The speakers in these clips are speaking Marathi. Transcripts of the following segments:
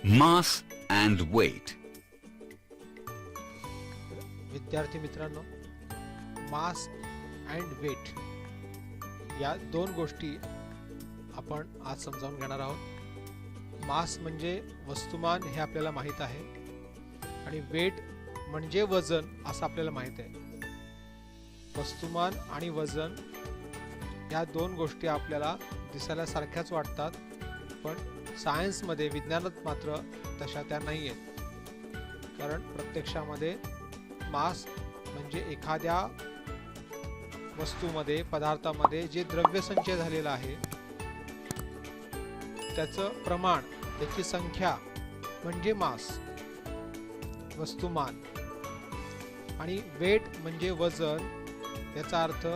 Mass and weight. विद्यार्थी मित्रांनो, मास अँड वेट या दोन गोष्टी आपण आज समजावून घेणार आहोत. मास म्हणजे वस्तुमान हे आपल्याला माहित आहे आणि वेट म्हणजे वजन असं आपल्याला माहित आहे. वस्तुमान आणि वजन या दोन गोष्टी आपल्याला दिसायला सारख्याच वाटतात, पण सायन्समध्ये विज्ञानात मात्र तशा त्या नाही आहेत. कारण प्रत्यक्षामध्ये मास म्हणजे एखाद्या वस्तूमध्ये पदार्थामध्ये जे द्रव्य संचय झालेला आहे त्याचं प्रमाण, त्याची संख्या म्हणजे मास, वस्तुमान. आणि वेट म्हणजे वजन. याचा अर्थ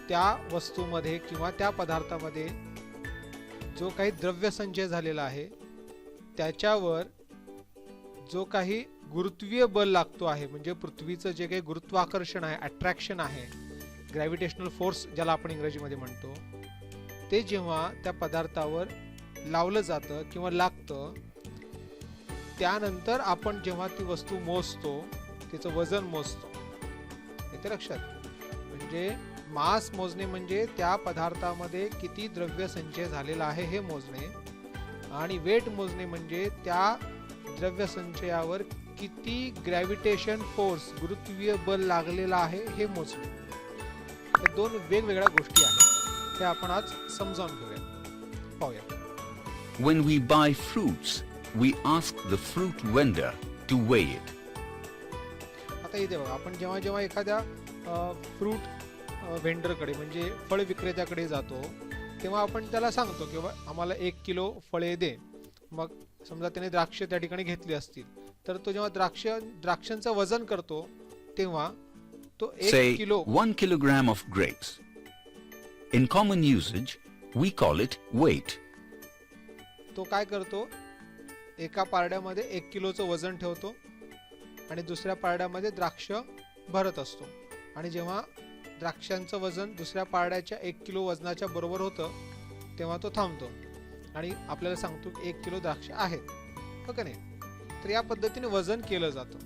त्या वस्तूमध्ये किंवा त्या पदार्थामध्ये जो काही द्रव्य संचय झालेला आहे त्याच्यावर जो काही गुरुत्वीय बल लागतो आहे, म्हणजे पृथ्वीचं जे काही गुरुत्वाकर्षण आहे, अट्रॅक्शन आहे, ग्रॅव्हिटेशनल फोर्स ज्याला आपण इंग्रजीमध्ये म्हणतो, ते जेव्हा त्या पदार्थावर लावलं जातं किंवा लागतं, त्यानंतर आपण जेव्हा ती वस्तू मोजतो तिचं वजन मोजतो. येते लक्षात? म्हणजे मास मोजणे म्हणजे त्या पदार्थामध्ये किती द्रव्य संचय झालेला आहे हे मोजणे, आणि वेट मोजणे म्हणजे त्या द्रव्य संचयावर किती ग्रॅव्हिटेशन फोर्स, गुरुत्वीय बल लागलेला आहे हे मोजणे. हे दोन वेगवेगळ्या गोष्टी आहेत. हे आपण आज समजावून घेऊया, पाहूया. When we buy fruits, we ask the fruit vendor to weigh it. आता इथे बघा, आपण जेव्हा जेव्हा एखाद्या फ्रूट व्हेंडरकडे म्हणजे फळ विक्रेत्याकडे जातो तेव्हा आपण त्याला सांगतो की आम्हाला 1 किलो फळे दे. मग समजा त्याने द्राक्ष त्या ठिकाणी घेतली असतील तर तो जेव्हा द्राक्षांचं वजन करतो तेव्हा तो 1 kilo 1 kilogram of grapes. In common usage, we call it weight. तो काय करतो, एका पारड्यामध्ये 1 किलोचं वजन ठेवतो आणि दुसऱ्या पारड्यामध्ये द्राक्ष भरत असतो. आणि जेव्हा द्राक्षांचं वजन दुसऱ्या पारड्याच्या 1 किलो वजनाच्या बरोबर होतं तेव्हा तो थांबतो आणि आपल्याला सांगतो की 1 किलो द्राक्ष आहेत, हो का नाही? तर या पद्धतीने वजन केलं जातं,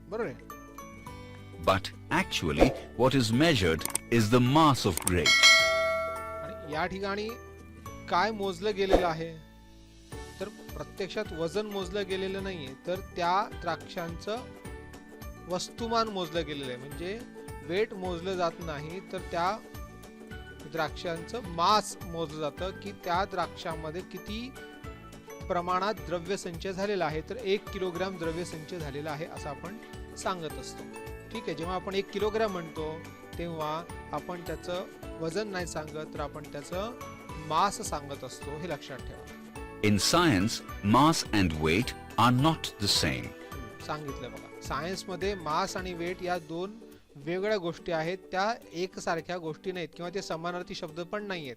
बरोबर आहे? But actually, what is measured is the mass of grapes. आणि या ठिकाणी काय मोजलं गेलेलं आहे, तर प्रत्यक्षात वजन मोजलं गेलेलं नाहीये, तर त्या द्राक्षांचं वस्तुमान मोजलं गेलेलं आहे. म्हणजे वेट मोजलं जात नाही, तर त्या द्राक्षांचं मास मोजलं जातं की त्या द्राक्षांमध्ये किती प्रमाणात द्रव्य संचय झालेला आहे. तर 1 किलोग्राम द्रव्य संचय झालेला आहे असं आपण सांगत असतो. ठीक आहे? जेव्हा आपण 1 किलोग्राम म्हणतो तेव्हा आपण त्याचं वजन नाही सांगत, तर आपण त्याचं मास सांगत असतो. हे लक्षात ठेवा. In science, mass and weight are not the same. सांगितलं बघा, सायन्समध्ये मास आणि वेट या दोन वेगळ्या गोष्टी आहेत. त्या एकसारख्या गोष्टी नाहीत किंवा ते समानार्थी शब्द पण नाही आहेत.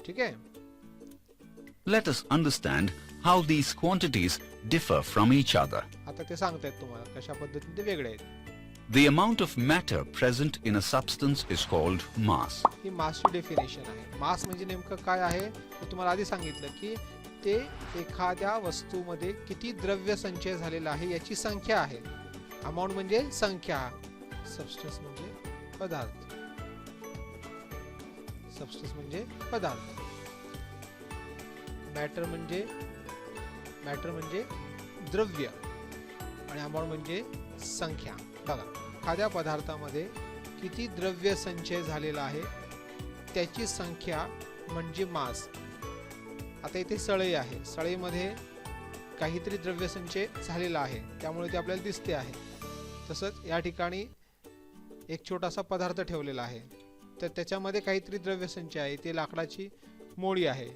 ठीक आहे? Let us understand how these quantities differ from each other. आता ते सांगतायत तुम्हाला कशा पद्धतीने ते वेगळे आहेत. The amount of matter present in a substance is called mass. ही मासची डेफिनेशन आहे. मास म्हणजे नेमकं काय आहे हे तुम्हाला आधी सांगितलं की ते एखाद्या वस्तूमध्ये किती द्रव्य संचय झालेला आहे याची संख्या आहे. अमाऊंट म्हणजे संख्या, सबस्टन्स म्हणजे पदार्थ, सबस्टन्स म्हणजे पदार्थ, मॅटर म्हणजे द्रव्य, आणि अमाऊंट म्हणजे संख्या. बघा, एखाद्या पदार्थामध्ये किती द्रव्य संचय झालेला आहे त्याची संख्या म्हणजे मास. आता इथे सळई आहे, सळईमध्ये काहीतरी द्रव्य संचय झालेला आहे त्यामुळे ते आपल्याला दिसते आहे. तसंच या ठिकाणी एक छोटासा पदार्थ ठेवलेला आहे, तर त्याच्यामध्ये काहीतरी द्रव्य संचय आहे. ते लाकडाची मोळी आहे.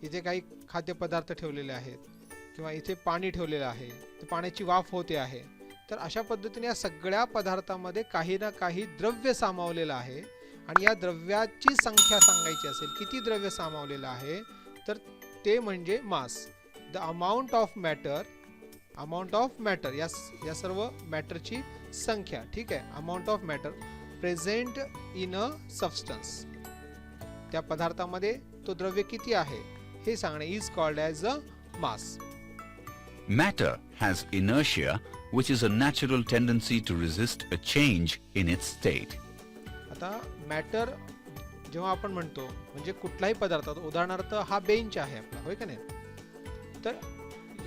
इथे काही खाद्यपदार्थ ठेवलेले आहेत किंवा इथे पाणी ठेवलेलं आहे, तर पाण्याची वाफ होते आहे. तर अशा पद्धतीने या सगळ्या पदार्थामध्ये काही ना काही द्रव्य सामावलेलं आहे. आणि या द्रव्याची संख्या सांगायची असेल, किती द्रव्य सामावलेलं आहे, तर ते म्हणजे मास. द अमाऊंट ऑफ मॅटर, या सर्व मॅटरची संख्या. ठीक आहे? Amount of matter present in a substance, त्या पदार्थामध्ये तो द्रव्य किती आहे हे सांगणे is called as a mass. Matter has inertia, which is a natural tendency to resist a change in its state. आता मॅटर जेव्हा आपण म्हणतो म्हणजे कुठलाही पदार्थ, उदाहरणार्थ हा बेंच आहे आपला, होय का नाही, तर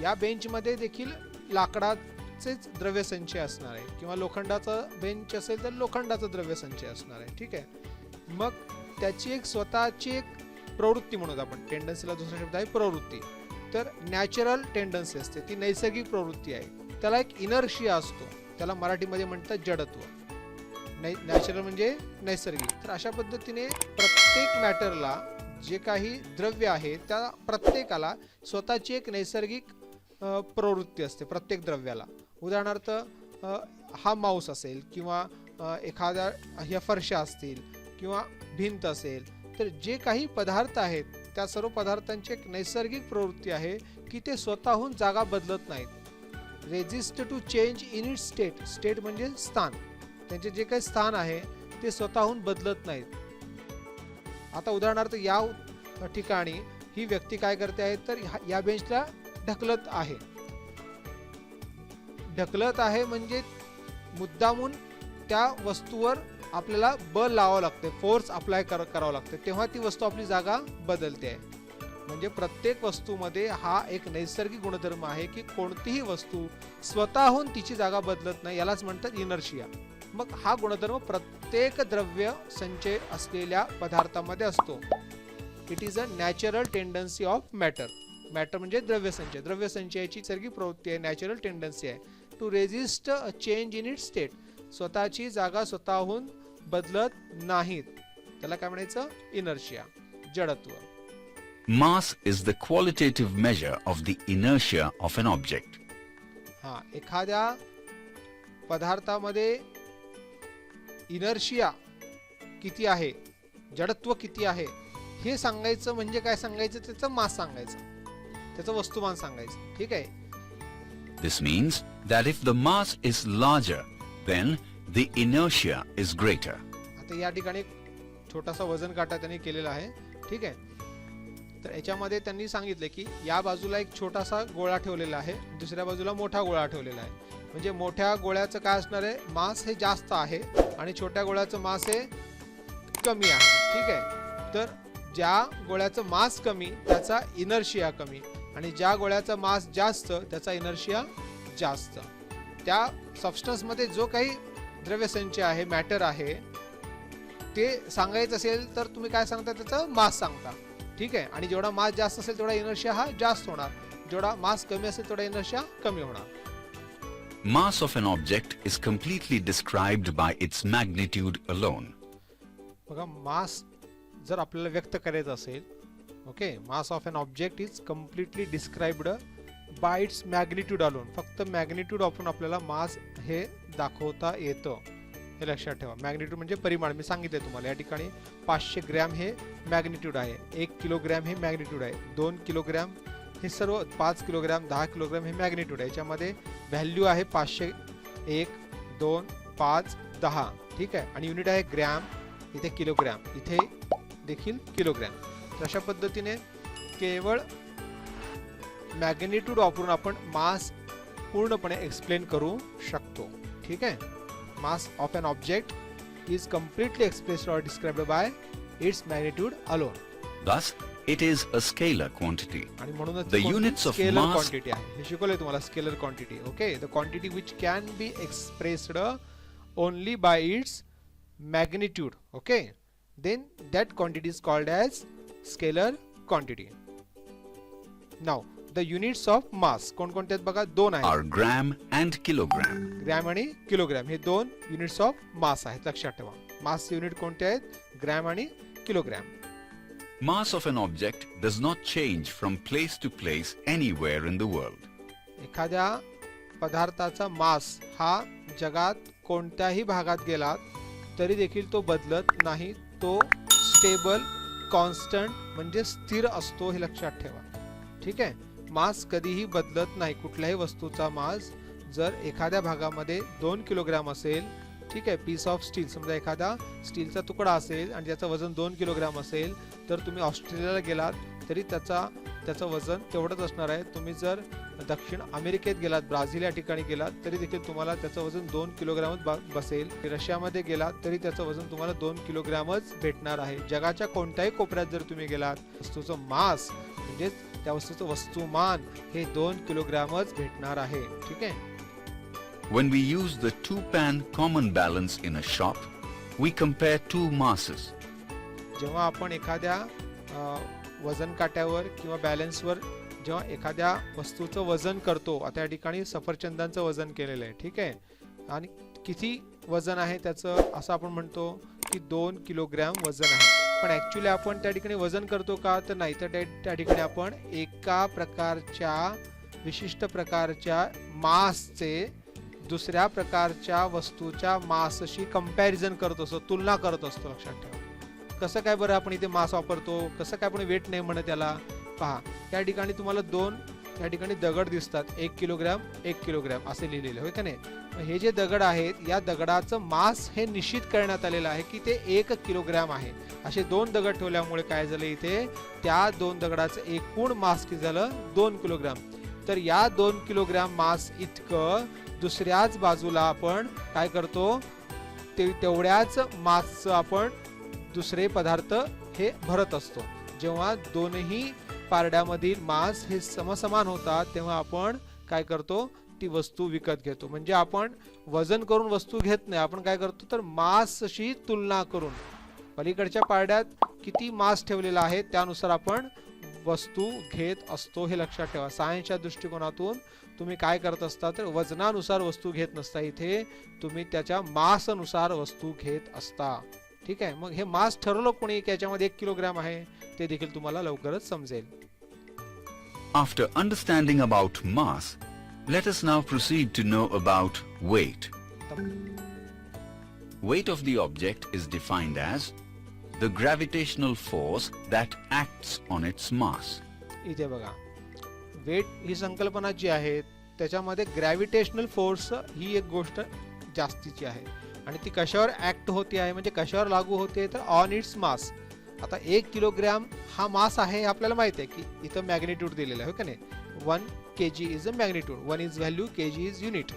या बेंचमध्ये देखील लाकडाचेच द्रव्यसंचय असणार आहे किंवा लोखंडाचा बेंच असेल तर लोखंडाचा द्रव्यसंचय असणार आहे. ठीक आहे, मग त्याची एक स्वतःची एक प्रवृत्ती म्हणून आपण, टेंडन्सीला दुसरा शब्द आहे प्रवृत्ती, तर नॅचरल टेंडन्सी असते, ती नैसर्गिक प्रवृत्ती आहे. त्याला एक इनर्शिया असतो, त्याला मराठीमध्ये म्हणतात जडत्व. नॅचरल म्हणजे नैसर्गिक. तर अशा पद्धतीने प्रत्येक मॅटरला, जे काही द्रव्य आहे त्या प्रत्येकाला स्वतःची एक नैसर्गिक प्रवृत्ती असते प्रत्येक द्रव्याला. उदाहरणार्थ हा माऊस असेल किंवा एखाद्या ह्या फरशा असतील किंवा भिंत असेल, तर जे काही पदार्थ आहेत त्या सर्व पदार्थांची एक नैसर्गिक प्रवृत्ती आहे की ते स्वतःहून जागा बदलत नाहीत. Resist to change in its state. State म्हणजे स्थान, त्यांचे जे काही स्थान आहे ते स्वतःहून बदलत नाहीत. आता उदाहरणार्थ या ठिकाणी ही व्यक्ती काय करते आहे, तर या बेंचला ढकलत आहे. ढकलत आहे म्हणजे मुद्दामून त्या वस्तूवर आपल्याला बल लावावं लागते, फोर्स अप्लाय करावं लागते, तेव्हा ती वस्तू आपली जागा बदलते आहे. म्हणजे प्रत्येक वस्तूमध्ये हा एक नैसर्गिक गुणधर्म आहे की कोणतीही वस्तू स्वतःहून तिची जागा बदलत नाही, यालाच म्हणतात इनर्शिया. मग हा गुणधर्म प्रत्येक द्रव्य संचय असलेल्या पदार्थामध्ये असतो. It is a natural tendency of matter. Matter म्हणजे द्रव्यसंचय. द्रव्यसंचयाची नैसर्गिक प्रवृत्ती आहे, नॅचरल टेंडन्सी आहे to resist a change in it state. स्वतःची जागा स्वतःहून बदलत नाहीत, त्याला काय म्हणायचं, इनर्शिया, जडत्व. Mass is the qualitative measure of the inertia of an object. हा, एखाद्या पदार्थामध्ये इनर्शिया किती आहे, जडत्व किती आहे हे सांगायचं म्हणजे काय सांगायचं, त्याचं मास सांगायचं, त्याचं वस्तुमान सांगायचं. ठीक आहे. This means that if the mass is larger, then the inertia is greater. आता या ठिकाणी एक छोटासा वजन काटा त्यांनी केलेला आहे. ठीक आहे. तर याच्यामध्ये त्यांनी सांगितले की या बाजूला एक छोटासा गोळा ठेवलेला आहे, दुसऱ्या बाजूला मोठा गोळा ठेवलेला आहे. म्हणजे मोठ्या गोळ्याचं काय असणार आहे, मास हे जास्त आहे आणि छोट्या गोळ्याचं मास हे कमी आहे. ठीक आहे. तर ज्या गोळ्याचं मास कमी त्याचा इनर्शिया कमी आणि ज्या गोळ्याचा मास जास्त त्याचा इनर्शिया जास्त. त्या सबस्टन्समध्ये जो काही द्रव्यसंचय आहे, मॅटर आहे, ते सांगायचं असेल तर तुम्ही काय सांगता, त्याचं मास सांगता. ठीक आहे. आणि जेवढा मास जास्त असेल तेवढा इनर्शिया हा जास्त होणार, जेवढा मास कमी असेल तेवढा इनर्शिया कमी होणार. Mass of an object is completely described by its magnitude alone. बघा, मास जर आपल्याला व्यक्त करायचं असेल, okay, mass of an object is completely described by its magnitude alone. फक्त मॅग्निट्यूड वापरून आपल्याला मास हे दाखवता येतं, हे लक्षात ठेवा. मॅग्निट्यूड म्हणजे परिमाण. मी सांगितले तुम्हाला, या ठिकाणी 500 ग्रॅम हे मॅग्निट्यूड आहे, 1 किलोग्रॅम हे मॅग्निट्यूड आहे, 2 किलोग्रॅम हे सर्व, 5 किलोग्रॅम, 10 किलोग्रॅम हे मॅग्निट्यूड आहे. याच्यामध्ये व्हॅल्यू आहे 500, 1, 2, 5, 10. ठीक आहे. आणि युनिट आहे ग्रॅम, इथे किलोग्रॅम, इथे देखील किलोग्रॅम. तर अशा पद्धतीने केवळ मॅग्निट्यूड वापरून आपण मास पूर्णपणे एक्सप्लेन करू शकतो. ठीक आहे. Mass of an object is completely expressed or described by its magnitude alone. Thus, it is a scalar quantity. आणि म्हणूनच The units of scalar mass quantity आहे. हे शिकवलंय तुम्हाला, scalar quantity. Okay, the quantity which can be expressed only by its magnitude. Okay, then that quantity is called as scalar quantity. Now the units of mass कोणकोणते आहेत बघा, 2 आहेत, are gram and kilogram. Gram आणि किलोग्रॅम. हे 2 युनिट्स ऑफ मास आहेत, लक्षात ठेवा. मास युनिट कोणते आहेत, ग्रॅम आणि kilogram. Mass of an object does not change from place to place anywhere in the world. एखाद्या पदार्थाचा मास हा जगात कोणत्याही भागात गेला तरी देखील तो बदलत नाही, तो स्टेबल, कॉन्स्टंट म्हणजे स्थिर असतो, हे लक्षात ठेवा. ठीक आहे. मास कधीही बदलत नाही. कुठल्याही वस्तूचा मास जर एखाद्या भागामध्ये 2 किलोग्रॅम असेल, ठीक आहे, पीस ऑफ स्टील, समजा एखादा स्टीलचा तुकडा असेल आणि त्याचं वजन 2 किलोग्रॅम असेल, तर तुम्ही ऑस्ट्रेलियाला गेलात तरी त्याचं वजन तेवढंच असणार आहे. तुम्ही जर दक्षिण अमेरिकेत गेलात, ब्राझील या ठिकाणी गेलात तरी देखील तुम्हाला त्याचं वजन 2 किलोग्रॅमच बसेल. रशियामध्ये गेलात तरी त्याचं वजन तुम्हाला 2 किलोग्रॅमच भेटणार आहे. जगाच्या कोणत्याही कोपऱ्यात जर तुम्ही गेलात, वस्तूचं मास म्हणजे त्या वस्तूचं वस्तुमान हे 2 किलोग्रॅमच भेटणार आहे. ठीक आहे. When we use the two-pan common balance in a shop, we compare two masses. जेव्हा आपण एखाद्या वजन काट्यावर किंवा बॅलन्सवर जेव्हा एखाद्या वस्तूचं वजन करतो, आता या ठिकाणी सफरचंदांचं वजन केलेलं आहे. ठीक आहे. आणि किती वजन आहे त्याचं, असं आपण म्हणतो की 2 किलोग्रॅम वजन आहे. पण ॲक्च्युली आपण त्या ठिकाणी वजन करतो का, तर नाही. तर त्या ठिकाणी आपण एका प्रकारच्या विशिष्ट प्रकारच्या मासचे दुसऱ्या प्रकारच्या वस्तूच्या मासशी कंपॅरिझन करत असतो, तुलना करत असतो. लक्षात ठेवा. कसं काय बरं आपण इथे मास वापरतो, कसं काय आपण वेट नाही म्हणत त्याला. पहा, या ठिकाणी तुम्हाला 2 या ठिकाणी दगड दिसतात. 1 किलोग्रॅम 1 किलोग्रॅम असे लिहिलेले, होय का नाही. हे जे दगड आहेत या दगडाचं मास हे निश्चित करण्यात आलेलं आहे की ते 1 किलोग्रॅम आहे. असे 2 दगड ठेवल्यामुळे काय झालं, इथे त्या 2 दगडाचं एकूण मास किती झालं, 2 किलोग्रॅम. तर या 2 किलोग्रॅम मास इतकं दुसऱ्याच बाजूला आपण काय करतो, तेवढ्याच मासचं आपण दुसरे पदार्थ हे भरत असतो. जेव्हा दोन्ही पारड्यामधील मास हे समसमान होतात तेव्हा आपण काय करतो, ती वस्तू विकत घेतो. म्हणजे आपण वजन करून वस्तू घेत नाही, आपण काय करतो तर मासशी तुलना करून पलीकडच्या पारड्यात किती मास ठेवलेला आहे त्यानुसार आपण वस्तू घेत असतो. हे लक्षात ठेवा. सायन्सच्या दृष्टिकोनातून तुम्ही काय करत असता तर वजनानुसार वस्तू घेत नसता, इथे तुम्ही त्याच्या मासनुसार वस्तू घेत असता. ठीक आहे. मग हे मास ठरवलं कोणी की याच्यामध्ये 1 किलोग्रॅम आहे ते देखील तुम्हाला लवकरच समजेल. After understanding about mass, let us now proceed to know about weight. Weight of the object is defined as the gravitational force that acts on its mass. इथे बघा, वेट ही संकल्पना जी आहे त्याच्यामध्ये ग्रॅव्हिटेशनल फोर्स ही एक गोष्ट जास्तीची आहे आणि ती कशावर ऍक्ट होते आहे म्हणजे कशावर लागू होते तर ऑन इट्स मास. आता 1 किलोग्रॅम हा मास आहे आपल्याला माहिती आहे की इथं मॅग्निट्यूड दिलेलं आहे, हो का नाही. 1 kg is a magnitude, 1 is value, kg is unit.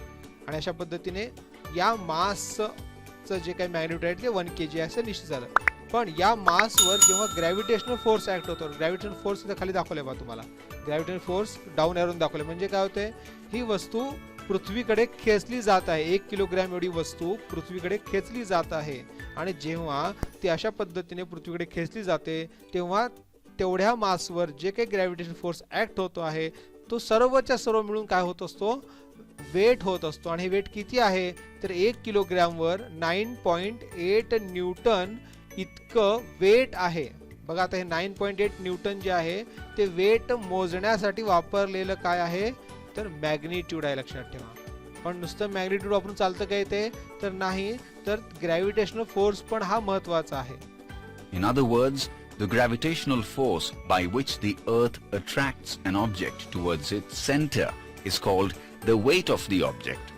आणि अशा पद्धतीने या मासचं जे काही मॅग्निट्यूड आहे ते 1 kg असं निश्चित झालं. पण या मासवर जेव्हा ग्रॅव्हिटेशनल फोर्स ऍक्ट होतो, ग्रॅव्हिटेशनल फोर्स इथे खाली दाखवले बघा तुम्हाला, ग्रॅव्हिटेशनल फोर्स डाऊन एरोन दाखवले. म्हणजे काय होते, ही वस्तू पृथ्वीकडे खेचली जात आहे. 1 किलोग्रॅम एवढी वस्तू पृथ्वीकडे खेचली जात आहे आणि जेव्हा ती अशा पद्धतीने पृथ्वीकडे खेचली जाते तेव्हा तेवढ्या मासवर जे काही ग्रॅव्हिटेशनल फोर्स ऍक्ट होतो आहे तो सर्वच्या सर्व मिळून काय होत असतो, वेट होत असतो. आणि हे वेट किती आहे तर 1 किलोग्रॅमवर 9.8 न्यूटन इतकं वेट आहे. बघा आता हे 9.8 न्यूटन जे आहे ते वेट मोजण्यासाठी वापरलेलं काय आहे तर मॅग्निट्यूड आहे. लक्षात ठेवा. पण नुसतं मॅग्निट्यूड वापरून चालतं काय ते तर नाही, तर ग्रॅव्हिटेशनल फोर्स पण हा महत्वाचा आहे. In other words, the gravitational force by which the earth attracts an object towards its center is called the weight of the object.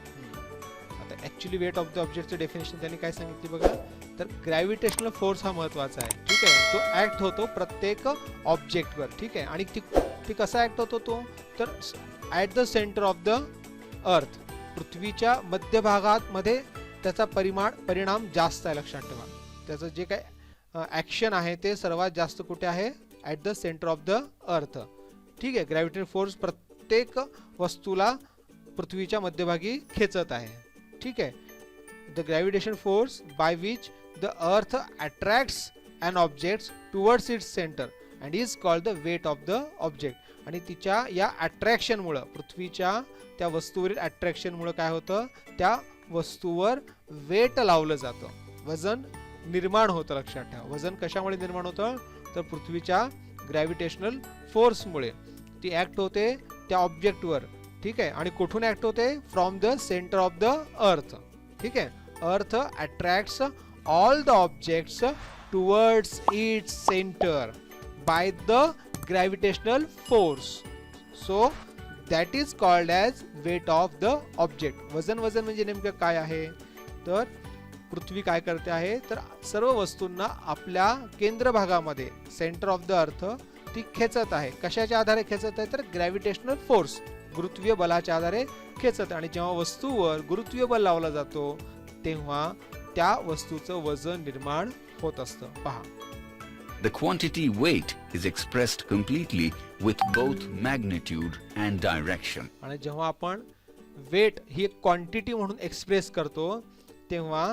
आता ऍक्च्युअली वेट ऑफ द ऑब्जेक्टचं डेफिनेशन त्यांनी काय सांगितली बघा, तर ग्रॅव्हिटेशनल फोर्स हा महत्वाचा आहे. ठीक आहे. तो ऍक्ट होतो प्रत्येक ऑब्जेक्टवर. ठीक आहे. आणि ती कसा ऍक्ट होतो तो तर at the centre of the अर्थ, पृथ्वीच्या मध्यभागात मध्ये त्याचा परिणाम जास्त आहे. लक्षात ठेवा. त्याचं जे काय ऍक्शन आहे ते सर्वात जास्त कुठे आहे at the centre of the अर्थ. ठीक आहे. ग्रॅव्हिटेशनल फोर्स प्रत्येक वस्तूला पृथ्वीच्या मध्यभागी खेचत आहे. ठीक आहे. The gravitation force by which the earth attracts an object towards its centre and is called the weight of the object. आणि तिच्या या अट्रॅक्शनमुळं, पृथ्वीच्या त्या वस्तूवरील अट्रॅक्शनमुळं काय होतं, त्या वस्तूवर वेट लावलं जातं, वजन निर्माण होतं. लक्षात ठेवा. वजन कशामुळे निर्माण होतं तर पृथ्वीच्या ग्रॅव्हिटेशनल फोर्समुळे. ती ऍक्ट होते त्या ऑब्जेक्टवर. ठीक आहे. आणि कुठून ऍक्ट होते from the centre of the अर्थ. ठीक आहे. अर्थ attracts all the objects towards its centre by the gravitational force, so that is called as weight of the object. वजन म्हणजे नेमकं काय आहे तर पृथ्वी काय करते आहे तर सर्व वस्तूंना आपल्या केंद्र भागामध्ये सेंटर ऑफ द अर्थ ती खेचत आहे. कशाच्या आधारे खेचत आहे तर ग्रॅव्हिटेशनल फोर्स. गुरुत्वीय बलाच्या आधारे खेचत, आणि जेव्हा वस्तूवर गुरुत्वीय बल लावला जातो तेव्हा त्या वस्तूचं वजन निर्माण होत असतं. पहा, The quantity weight is expressed completely with both magnitude and direction. आणि जेव्हा आपण वेट ही एक क्वांटिटी म्हणून एक्सप्रेस करतो तेव्हा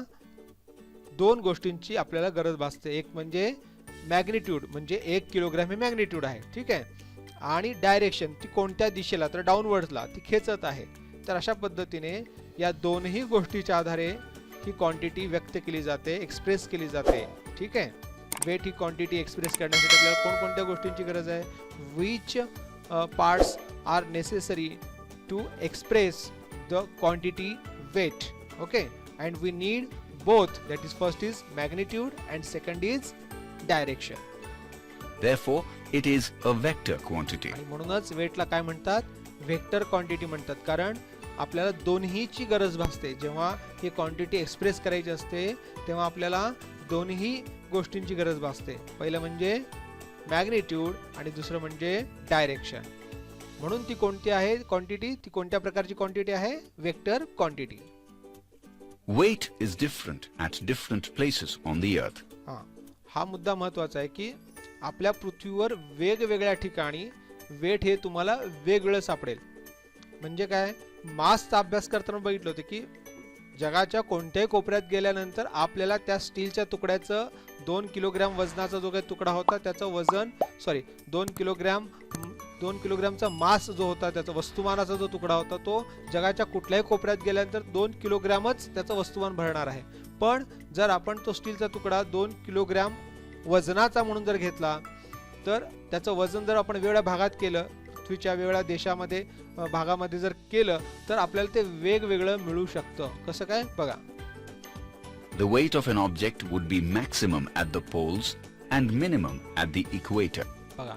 दोन गोष्टींची आपल्याला गरज भासते. एक म्हणजे मॅग्निट्यूड, म्हणजे 1 किलोग्रॅम हे मॅग्निट्यूड आहे, ठीक आहे, आणि डायरेक्शन, ती कोणत्या दिशेला, तर डाऊनवर्ड्सला ती खेचत आहे. तर अशा पद्धतीने या दोनही गोष्टीच्या आधारे ही क्वांटिटी व्यक्त केली जाते, एक्सप्रेस केली जाते, ठीक आहे. वेट ही क्वांटिटी एक्सप्रेस करण्यासाठी आपल्याला कोणकोणत्या गोष्टींची गरज आहे? Which parts are necessary to express the quantity weight, okay, and we need both, that is first is magnitude and second is direction. Therefore, it is a vector quantity. आणि म्हणूनच वेटला काय म्हणतात? वेक्टर क्वांटिटी म्हणतात, कारण आपल्याला दोन्हीची गरज भासते. जेव्हा ही क्वांटिटी एक्सप्रेस करायची असते तेव्हा आपल्याला दोन्ही गोष्टींची गरज भासते. पहिलं म्हणजे मॅग्निट्यूड आणि दुसरं म्हणजे डायरेक्शन. म्हणून ती कोणती आहे क्वांटिटी? ती कोणत्या प्रकारची क्वांटिटी आहे? Vector quantity. Weight is different at different places on the earth. हा मुद्दा महत्वाचा आहे की आपल्या पृथ्वीवर वेगवेगळ्या ठिकाणी वेट हे तुम्हाला वेगवेगळं सापडेल. म्हणजे काय, मासचा अभ्यास करताना बघितलं होतं की जगाच्या कोणत्याही कोपऱ्यात गेल्यानंतर आपल्याला त्या स्टीलच्या तुकड्याचं 2 किलोग्रॅम वजनाचा जो काही तुकडा होता त्याचं वजन, 2 किलोग्रॅमचा मास जो होता, त्याचा वस्तुमानाचा जो तुकडा होता तो जगाच्या कुठल्याही कोपऱ्यात गेल्यानंतर 2 किलोग्रॅमच त्याचं वस्तुमान भरणार आहे. पण जर आपण तो स्टीलचा तुकडा 2 किलोग्रॅम वजनाचा म्हणून जर घेतला तर त्याचं वजन जर आपण वेगळ्या भागात केलं, पृथ्वीच्या वेगळ्या देशामध्ये भागामध्ये जर केलं तर आपल्याला ते वेगवेगळं मिळू शकतं. कसं काय बघा. The weight of an object would be maximum at the poles and minimum at the equator. बघा,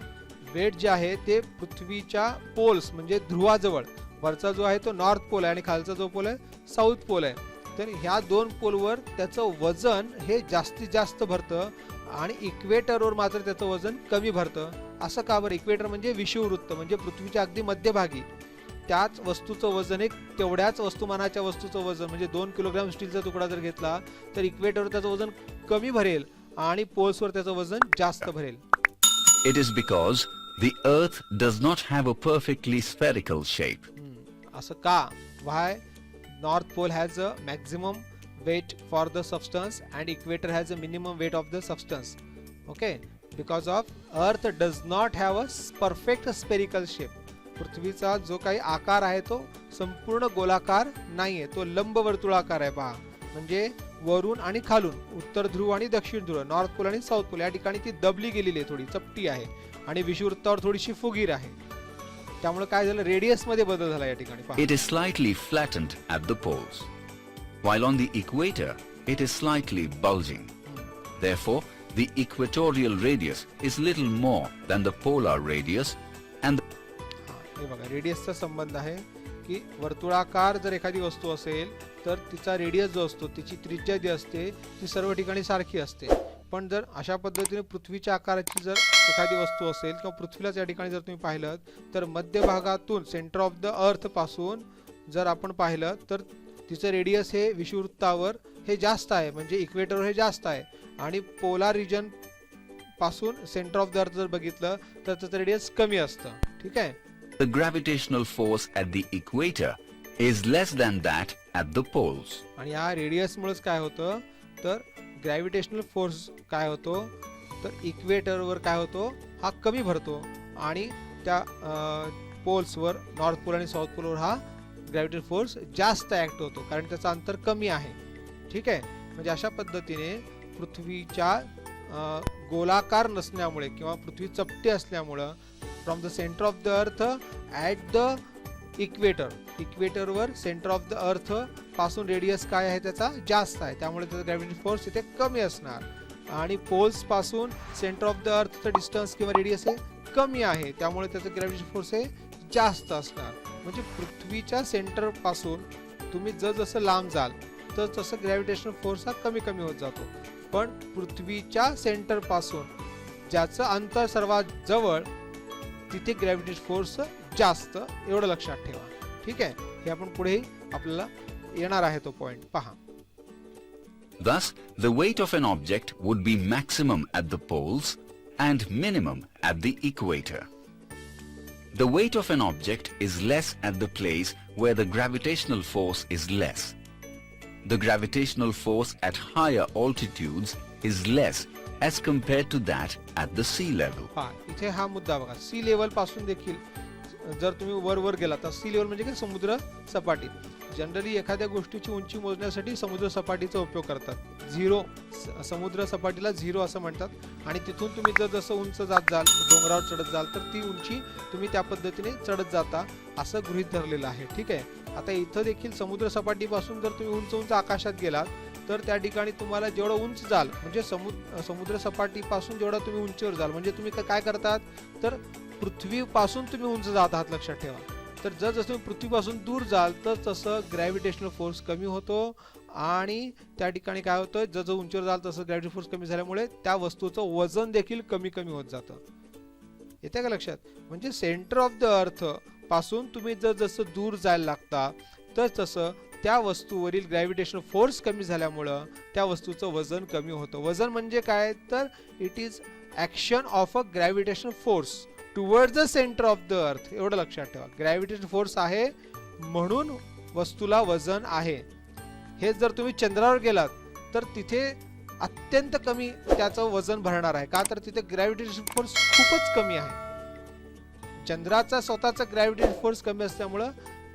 वेट जे आहे ते पृथ्वीच्या पोल्स म्हणजे ध्रुवाजवळ, वरचा जो आहे तो नॉर्थ पोल आहे आणि खालचा जो पोल आहे साऊथ पोल आहे. तर ह्या दोन पोलवर त्याचं वजन हे जास्तीत जास्त भरतं आणि इक्वेटरवर मात्र त्याचं वजन कमी भरतं. असं का बरं? इक्वेटर म्हणजे विषुववृत्त, म्हणजे पृथ्वीच्या अगदी मध्यभागी त्याच वस्तूचं वजन एक तेवढ्याच वस्तुमानाच्या वस्तूचं वजन म्हणजे 2 किलोग्रॅम स्टीलचा तुकडा जर घेतला तर इक्वेटरवर त्याचं वजन कमी भरेल आणि पोल्सवर त्याचं वजन जास्त भरेल. It is because the earth does not have a perfectly spherical shape. असं का? Why? North pole has a maximum weight for the substance and equator has a minimum weight of the substance. Okay? Because of earth does not have a perfect spherical shape. पृथ्वीचा जो काही आकार आहे तो संपूर्ण गोलाकार नाहीये, तो लंबवर्तुळाकार आहे. पहा, म्हणजे वरून आणि खालून, उत्तर ध्रुव आणि दक्षिण ध्रुव, नॉर्थ पोल आणि साऊथ पोल या ठिकाणी ती दबली गेलेली आहे, थोडी चपटी आहे आणि विषुववृत्तावर थोडीशी फुगीर आहे. त्यामुळे काय झालं, रेडियस मध्ये बदल झाला या ठिकाणी. पहा, It is slightly flattened at the poles, while on the equator it is slightly bulging. Therefore, the equatorial radius is little more than the polar radius, and हे बघा, रेडियसचा संबंध आहे की वर्तुळाकार जर एखादी वस्तू असेल तर तिचा रेडियस जो असतो, तिची त्रिज्या जी असते ती सर्व ठिकाणी सारखी असते. पण जर अशा पद्धतीने पृथ्वीच्या आकाराची जर एखादी वस्तू असेल किंवा पृथ्वीलाच या ठिकाणी जर तुम्ही पाहिलं तर मध्यभागातून, सेंटर ऑफ द अर्थ पासून जर आपण पाहिलं तर तिचं रेडियस हे विषुववृत्तावर हे जास्त आहे, म्हणजे इक्वेटरवर हे जास्त आहे, आणि पोलार रिजन पासून सेंटर ऑफ द अर्थ जर बघितलं तर त्याचं रेडियस कमी असतं. ठीक आहे. the gravitational force at the equator is less than that at the poles. आणि या रेडियस मुळेच काय होतं तर ग्रॅव्हिटेशनल फोर्स काय होतो तर इक्वेटरवर काय होतो, हा कमी भरतो आणि त्या पोल्सवर, नॉर्थ पोल आणि साऊथ पोलवर हा ग्रॅव्हिटेशनल फोर्स जास्त ऍक्ट होतो, कारण त्याचं अंतर कमी आहे. ठीक आहे. म्हणजे अशा पद्धतीने पृथ्वीच्या गोलाकार नसल्यामुळे किंवा पृथ्वी चपटी असल्यामुळं from the centre of the earth at the इक्वेटरवर सेंटर ऑफ द अर्थ पासून रेडियस काय आहे त्याचा जास्त आहे, त्यामुळे त्याचा ग्रॅव्हिटेशनल फोर्स इथे कमी असणार. आणि पोल्स पासून सेंटर ऑफ द अर्थचं डिस्टन्स किंवा रेडियस हे कमी आहे, त्यामुळे त्याचं ग्रॅव्हिटेशनल फोर्स हे जास्त असणार. म्हणजे पृथ्वीच्या सेंटर पासून तुम्ही जसं लांब जाल तर तसं ग्रॅव्हिटेशनल फोर्स हा कमी कमी होत जातो. पण पृथ्वीच्या सेंटर पासून ज्याचं अंतर सर्वात जवळ तिथे ग्रॅव्हिटेशनल फोर्स जास्त, एवढं लक्षात ठेवा. ठीक आहे, हे आपण पुढे आपल्याला येणार आहे तो पॉइंट पहा. Thus, the weight of an object would be maximum at the poles and minimum at the equator. The weight of an object is less at the place where the gravitational force is less. The gravitational force at higher altitudes is less as compared to that at the sea level. पहा, इथे हा मुद्दा बघा. सी लेवल पासून देखील जर तुम्ही वर गेला तर सी लेवल म्हणजे काय, समुद्र सपाटी. जनरली एखाद्या गोष्टीची उंची मोजण्यासाठी समुद्र सपाटीचा उपयोग करतात. झिरो, समुद्र सपाटीला झिरो असं म्हणतात. आणि तिथून तुम्ही जर जसं उंच जात जाल, डोंगरावर चढत जाल, तर ती उंची तुम्ही त्या पद्धतीने चढत जाता असं गृहीत धरलेलं आहे. ठीक आहे, आता इथं देखील समुद्र सपाटीपासून जर तुम्ही उंच उंच आकाशात गेलात तर त्या ठिकाणी तुम्हाला जेवढं उंच जाल, म्हणजे समुद्र सपाटीपासून जेवढा तुम्ही उंचीवर जाल, म्हणजे तुम्ही काय करतात तर पृथ्वीपासून तुम्ही उंच जात आहात, लक्षात ठेवा. तर जसं तुम्ही पृथ्वीपासून दूर जाल तर तसं ग्रॅव्हिटेशनल फोर्स कमी होतो आणि त्या ठिकाणी काय होतं, जसं उंचीवर जाल तसं ग्रॅव्हिटी फोर्स कमी झाल्यामुळे त्या वस्तूचं वजन देखील कमी कमी होत जातं. येते का लक्षात? म्हणजे सेंटर ऑफ द अर्थ पासून तुम्ही जसं दूर जायला लागता तर तसं त्या वस्तूवरील ग्रॅव्हिटेशनल फोर्स कमी झाल्यामुळं त्या वस्तूचं वजन कमी होतं. वजन म्हणजे काय तर it is action of a gravitational force towards the centre of the अर्थ. एवढं लक्षात ठेवा. ग्रॅव्हिटेशनल फोर्स आहे म्हणून वस्तूला वजन आहे. हे जर तुम्ही चंद्रावर गेलात तर तिथे अत्यंत कमी त्याचं वजन भरणार आहे. का तर तिथे ग्रॅव्हिटेशनल फोर्स खूपच कमी आहे. चंद्राचा स्वतःचा ग्रॅव्हिटेशनल फोर्स कमी असल्यामुळं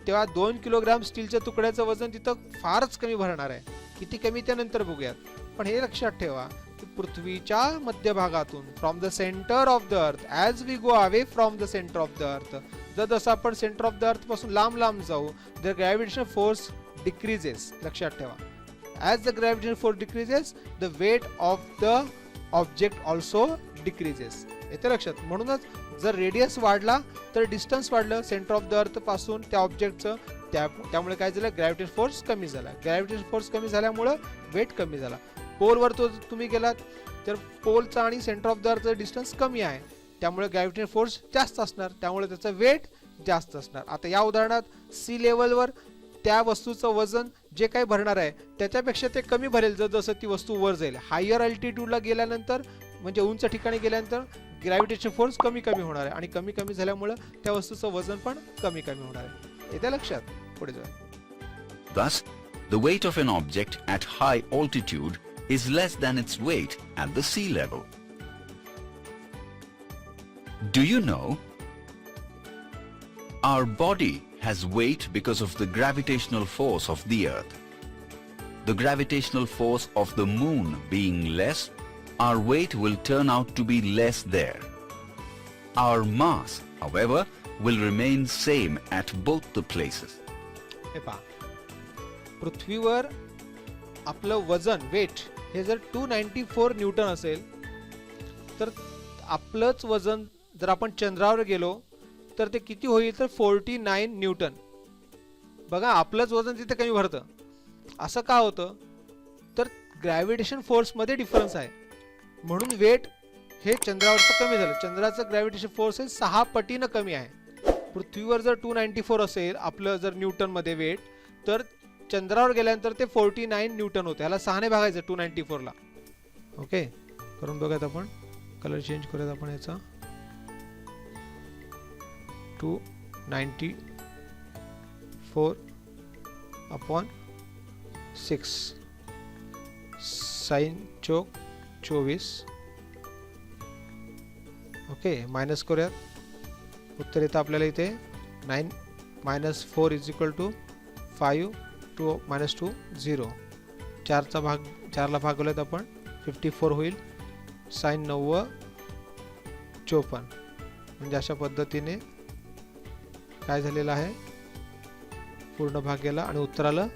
तेव्हा 2 किलोग्राम स्टीलच्या तुकड्याचं वजन तिथं फारच कमी भरणार आहे. किती कमी त्यानंतर बघूयात. पण हे लक्षात ठेवा की पृथ्वीच्या मध्यभागातून from the centre of the earth, as we go away from the centre of the earth, जसं आपण सेंटर ऑफ द अर्थ पासून लांब लांब जाऊ, द ग्रॅव्हिटेशनल फोर्स डिक्रीजेस. लक्षात ठेवा. As the gravitational force decreases the weight of the object also decreases. येते लक्षात. म्हणूनच जर रेडियस वाढला तर डिस्टन्स वाढलं सेंटर ऑफ द अर्थ पासून त्या ऑब्जेक्टचं, त्यामुळे काय झालं, ग्रॅव्हिटेशनल फोर्स कमी झाला. ग्रॅव्हिटेशनल फोर्स कमी झाल्यामुळं वेट कमी झाला. पोलवर तुम्ही गेलात तर पोलचा आणि सेंटर ऑफ द अर्थ डिस्टन्स कमी आहे, त्यामुळे ग्रॅव्हिटेशनल फोर्स जास्त असणार, त्यामुळे त्याचं वेट जास्त असणार. आता या उदाहरणात सी लेवलवर त्या वस्तूचं वजन जे काही भरणार आहे त्याच्यापेक्षा ते कमी भरेल जसं ती वस्तू वर जाईल. हायर अल्टिट्यूडला गेल्यानंतर म्हणजे उंच ठिकाणी गेल्यानंतर ग्रॅव्हिटेशनल फोर्स कमी कमी होणार आहे आणि कमी कमी झाल्यामुळे त्या वस्तूचं वजन पण कमी कमी होणार आहे. येते लक्षात. पुढे जाऊया. Thus, the weight of an object at high altitude is less than its weight at the sea level. Do you know? Our body has weight because of the gravitational force of the earth. The gravitational force of the moon being less, our weight will turn out to be less there. Our mass, however, will remain same at both the places. हे पहा, पृथ्वीवर आपलं वजन वेट हे जर 294 न्यूटन असेल तर आपलंच वजन जर आपण चंद्रावर गेलो तर ते किती होईल तर 49 न्यूटन. बघा, आपलंच वजन तिथे कमी भरतं. असं का होतं तर ग्रॅव्हिटेशन फोर्स मध्ये डिफरन्स आहे म्हणून वेट हे चंद्रावरचं कमी झालं. चंद्राचं ग्रॅव्हिटेशन फोर्स हे 6 पटीनं कमी आहे. पृथ्वीवर जर 294 असेल आपलं जर न्यूटन मध्ये वेट, तर चंद्रावर गेल्यानंतर ते 49 न्यूटन होते. ह्याला 6 ने भागायचं 294 ला. ओके, करून बघूयात आपण. कलर चेंज करूयात आपण याचा. 294 अपॉन 6 साइन चौक 24. ओके, मायनस करूयात. उत्तर येतं आपल्याला इथे 9 minus 4 is equal to 5 2 minus 2 0. 4चा भाग 4ला भागवल्यात आपण 54 होईल. साइन 9 54. म्हणजे अशा पद्धतीने काय झालेलं आहे, पूर्ण भाग गेला आणि उत्तर आलं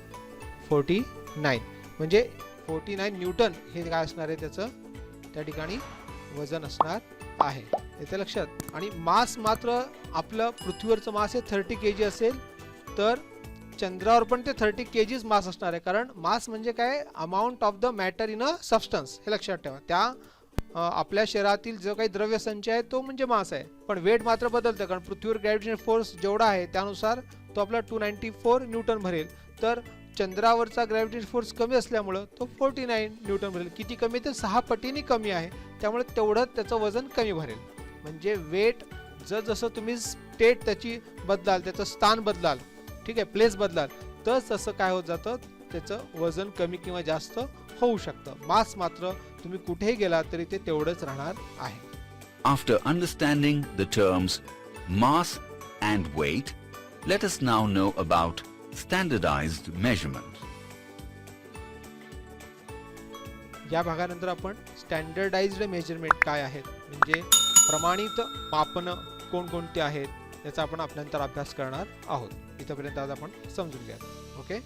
49. म्हणजे 49 न्यूटन हे काय असणार आहे, त्याचं त्या ठिकाणी वजन असणार आहे. येते लक्षात. आणि मास मात्र आपलं पृथ्वीवरचं मास हे 30 kg असेल तर चंद्रावर पण ते 30 kg मास असणार आहे. कारण मास म्हणजे काय, amount of the matter in a substance. हे लक्षात ठेवा. त्या आपल्या शरीरातील जो काही द्रव्य संचय आहे तो म्हणजे मास आहे, पण वेट मात्र बदलतं, कारण पृथ्वीवर ग्रॅव्हिटेशनल फोर्स जेवढा आहे त्यानुसार तो आपला 294 न्यूटन भरेल, तर चंद्रावरचा ग्रॅव्हिटेशनल फोर्स कमी असल्यामुळं तो 49 न्यूटन भरेल. किती कमी, तर 6 पटीने कमी आहे, त्यामुळे तेवढं त्याचं वजन कमी भरेल. म्हणजे वेट जसं तुम्ही स्टेट त्याची बदलाल, त्याचं स्थान बदलाल, ठीक आहे, प्लेस बदलाल, तसं काय होत जातं, त्याचं वजन कमी किंवा जास्त होऊ शकतं. मास मात्र तुम्ही कुठेही गेला तरी ते तेवढंच राहणार आहे. After understanding the terms mass and weight, let us now know about standardized measurement. या भागानंतर आपण स्टँडर्डाइज्ड मेजरमेंट काय आहेत, म्हणजे प्रमाणित मापनं कोणकोणती आहेत याचा आपण आपल्यानंतर अभ्यास करणार आहोत. इथपर्यंत आज आपण समजून घ्या. ओके.